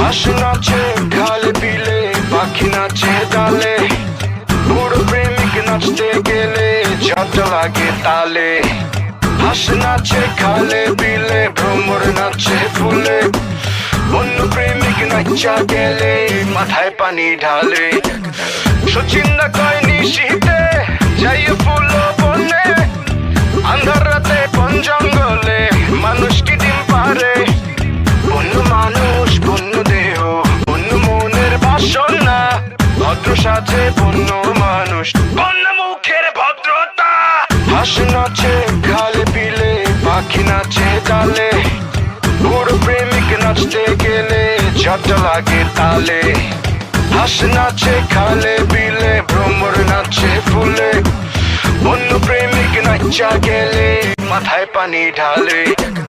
হাঁস নাচে খালে বিলে, পাখি নাচে ডালে, বুড়ো প্রেমিক নাচতে গেলে ঝড় লাগে তালে। হাঁস নাচে খালে বিলে, ভ্রমর নাচে ফুলে, অন্য প্রেমিক নাচা গেলে মাথায় পানি ঢালে। সচিন্দা কয় নিশীতে যাইয়ে ফুল বনে, আন্ধার রাতে বন জঙ্গলে মানুষ কি ডিম পারে। বন্য মানুষ, বন্য দেহ, বন্য মনের বাসনা, ভদ্র সাজে বন্য মানুষ, বন্য মুখের ভদ্রতা। হাঁস নাচে খালে বিলে, পাখি নাচে ডালে, বুড়ো প্রেমিক নাচতে গেলে ঝড় লাগে তালে। হাঁস নাচে খালে বিলে, ভ্রমর নাচে ফুলে, অন্য প্রেমিক নাচা গেলে মাথায় পানি ঢালে।